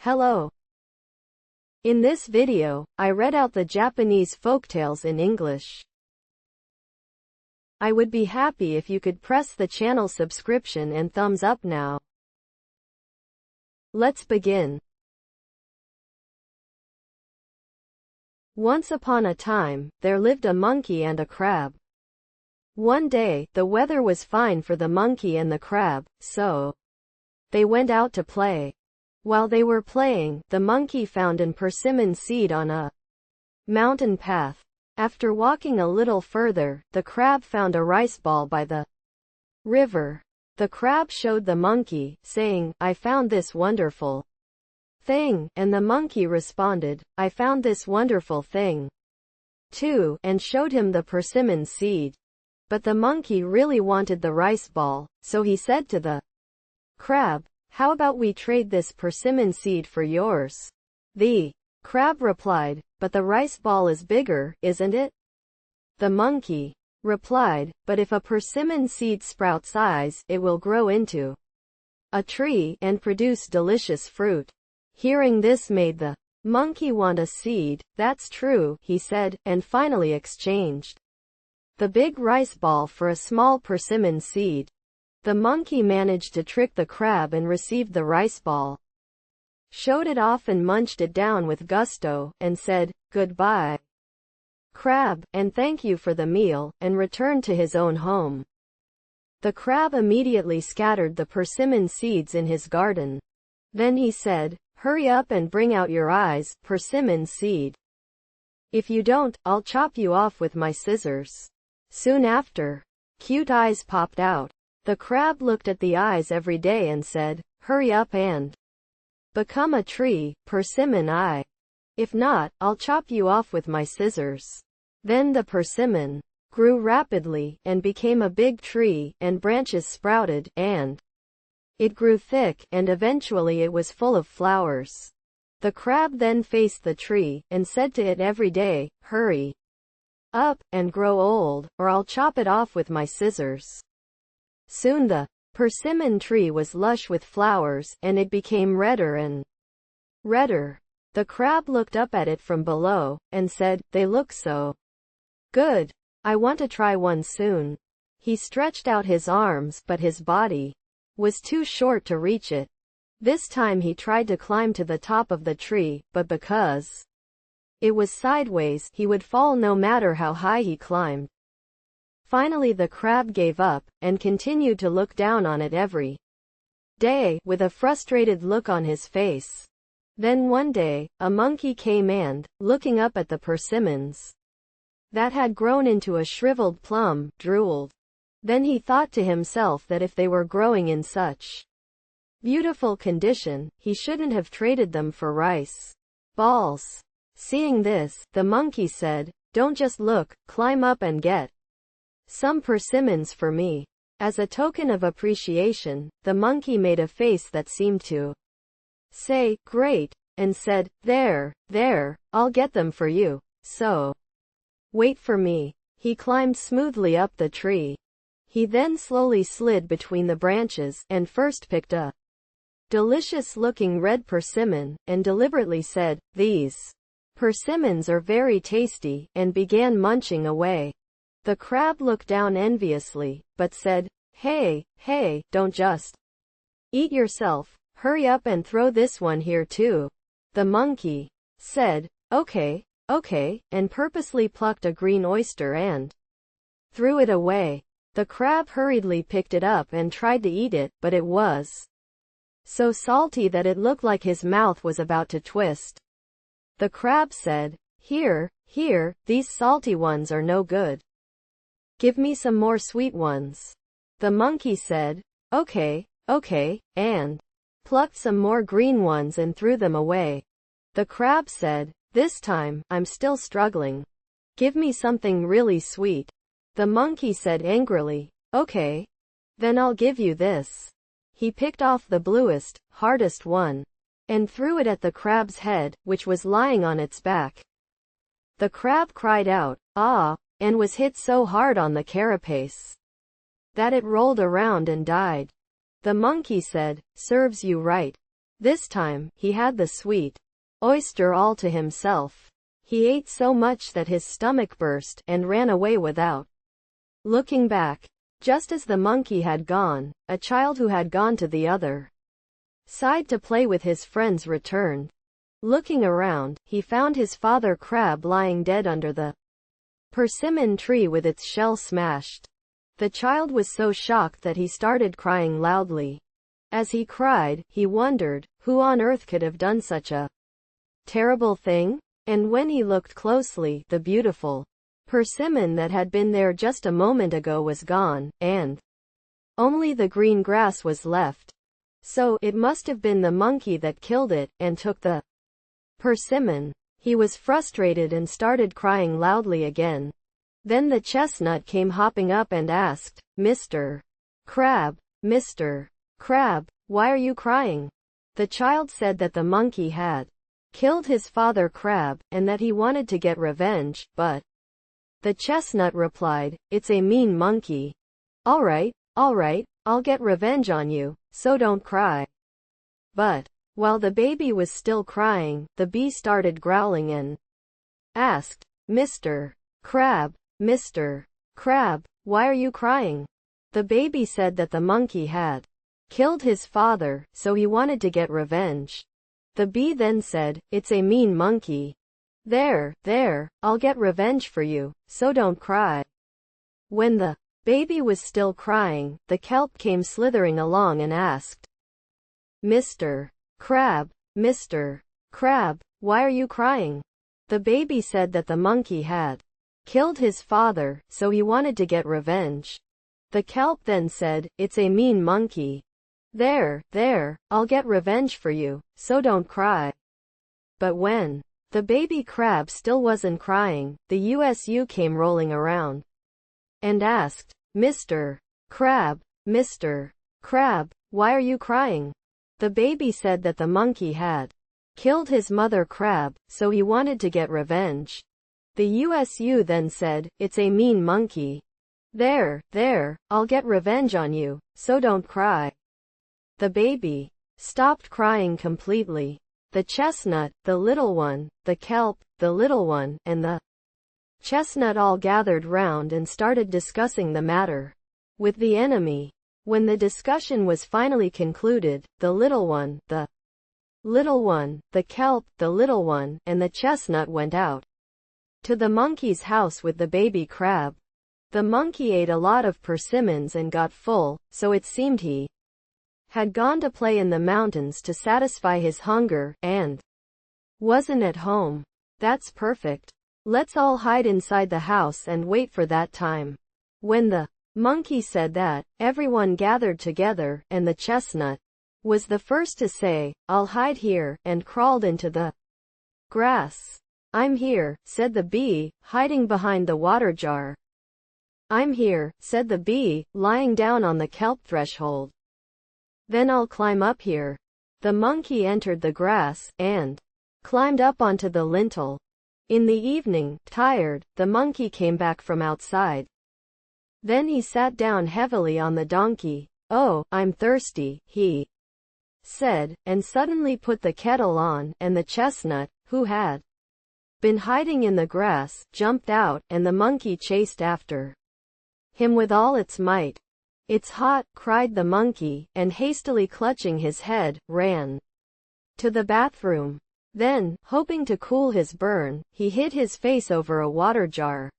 Hello. In this video, I read out the Japanese folktales in English. I would be happy if you could press the channel subscription and thumbs up now. Let's begin. Once upon a time, there lived a monkey and a crab. One day, the weather was fine for the monkey and the crab, so they went out to play. While they were playing, the monkey found an persimmon seed on a mountain path. After walking a little further, the crab found a rice ball by the river. The crab showed the monkey, saying, "I found this wonderful thing," and the monkey responded, "I found this wonderful thing too," and showed him the persimmon seed. But the monkey really wanted the rice ball, so he said to the crab, "How about we trade this persimmon seed for yours?" The crab replied, "But the rice ball is bigger, isn't it?" The monkey replied, "But if a persimmon seed sprouts eyes, it will grow into a tree and produce delicious fruit." Hearing this made the monkey want a seed. "That's true," he said, and finally exchanged the big rice ball for a small persimmon seed. The monkey managed to trick the crab and received the rice ball, showed it off and munched it down with gusto, and said, "Goodbye, crab, and thank you for the meal," and returned to his own home. The crab immediately scattered the persimmon seeds in his garden. Then he said, "Hurry up and bring out your eyes, persimmon seed. If you don't, I'll chop you off with my scissors." Soon after, cute eyes popped out. The crab looked at the eyes every day and said, "Hurry up and become a tree, persimmon eye. If not, I'll chop you off with my scissors." Then the persimmon grew rapidly, and became a big tree, and branches sprouted, and it grew thick, and eventually it was full of flowers. The crab then faced the tree, and said to it every day, "Hurry up, and grow old, or I'll chop it off with my scissors." Soon the persimmon tree was lush with flowers, and it became redder and redder. The crab looked up at it from below, and said, "They look so good. I want to try one soon." He stretched out his arms, but his body was too short to reach it. This time he tried to climb to the top of the tree, but because it was sideways, he would fall no matter how high he climbed. Finally the crab gave up, and continued to look down on it every day, with a frustrated look on his face. Then one day, a monkey came and, looking up at the persimmons that had grown into a shriveled plum, drooled. Then he thought to himself that if they were growing in such beautiful condition, he shouldn't have traded them for rice balls. Seeing this, the monkey said, "Don't just look, climb up and get some persimmons for me." As a token of appreciation, the monkey made a face that seemed to say, "Great," and said, There, I'll get them for you, so wait for me." He climbed smoothly up the tree. He then slowly slid between the branches, and first picked a delicious-looking red persimmon, and deliberately said, "These persimmons are very tasty," and began munching away. The crab looked down enviously, but said, Hey, don't just eat yourself. Hurry up and throw this one here too." The monkey said, Okay, and purposely plucked a green oyster and threw it away. The crab hurriedly picked it up and tried to eat it, but it was so salty that it looked like his mouth was about to twist. The crab said, Here, these salty ones are no good. Give me some more sweet ones." The monkey said, Okay, and plucked some more green ones and threw them away. The crab said, "This time, I'm still struggling. Give me something really sweet." The monkey said angrily, "Okay, then I'll give you this." He picked off the bluest, hardest one, and threw it at the crab's head, which was lying on its back. The crab cried out, "Ah," and was hit so hard on the carapace that it rolled around and died. The monkey said, "Serves you right. This time, he had the sweet oyster all to himself. He ate so much that his stomach burst, and ran away without looking back. Just as the monkey had gone, a child who had gone to the other side to play with his friends returned. Looking around, he found his father crab lying dead under the persimmon tree with its shell smashed. The child was so shocked that he started crying loudly. As he cried, he wondered, who on earth could have done such a terrible thing? And when he looked closely, the beautiful persimmon that had been there just a moment ago was gone, and only the green grass was left. So, it must have been the monkey that killed it, and took the persimmon. He was frustrated and started crying loudly again. Then the chestnut came hopping up and asked, Mr. Crab, Mr. Crab, why are you crying? The child said that the monkey had killed his father crab, and that he wanted to get revenge, but the chestnut replied, it's a mean monkey. Alright, I'll get revenge on you, so don't cry. But while the baby was still crying, the bee started growling and asked, Mr. Crab, Mr. Crab, why are you crying? The baby said that the monkey had killed his father, so he wanted to get revenge. The bee then said, it's a mean monkey. There, I'll get revenge for you, so don't cry. When the baby was still crying, the kelp came slithering along and asked, Mr. Crab, Mr. Crab, why are you crying? The baby said that the monkey had killed his father, so he wanted to get revenge. The kelp then said, it's a mean monkey. There, I'll get revenge for you, so don't cry. But when the baby crab still wasn't crying, the USU came rolling around and asked, Mr. Crab, Mr. Crab, why are you crying? The baby said that the monkey had killed his mother crab, so he wanted to get revenge. The USU then said, it's a mean monkey. There, I'll get revenge on you, so don't cry. The baby stopped crying completely. The chestnut, the little one, the kelp, the little one, and the chestnut all gathered round and started discussing the matter with the enemy. When the discussion was finally concluded, the little one, the kelp, the little one, and the chestnut went out to the monkey's house with the baby crab. The monkey ate a lot of persimmons and got full, so it seemed he had gone to play in the mountains to satisfy his hunger, and wasn't at home. That's perfect. Let's all hide inside the house and wait for that time. When the monkey said that, everyone gathered together, and the chestnut was the first to say, I'll hide here, and crawled into the grass. I'm here, said the bee, hiding behind the water jar. I'm here, said the bee, lying down on the kelp threshold. Then I'll climb up here. The monkey entered the grass, and climbed up onto the lintel. In the evening, tired, the monkey came back from outside. Then he sat down heavily on the donkey. Oh, I'm thirsty, he said, and suddenly put the kettle on, and the chestnut, who had been hiding in the grass, jumped out, and the monkey chased after him with all its might. It's hot, cried the monkey, and hastily clutching his head, ran to the bathroom. Then, hoping to cool his burn, he hid his face over a water jar.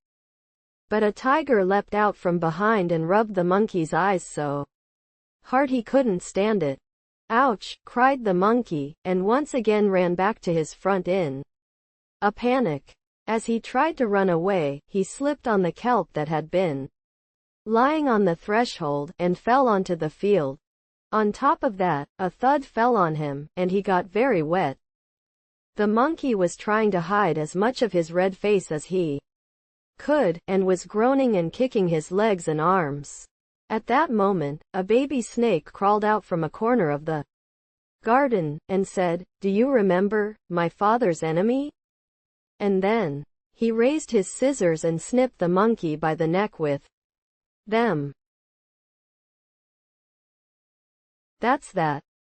But a tiger leapt out from behind and rubbed the monkey's eyes so hard he couldn't stand it. Ouch, cried the monkey, and once again ran back to his front in a panic. As he tried to run away, he slipped on the kelp that had been lying on the threshold, and fell onto the field. On top of that, a thud fell on him, and he got very wet. The monkey was trying to hide as much of his red face as he could, and was groaning and kicking his legs and arms. At that moment, a baby snake crawled out from a corner of the garden, and said, Do you remember, my father's enemy? And then he raised his scissors and snipped the monkey by the neck with them. That's that.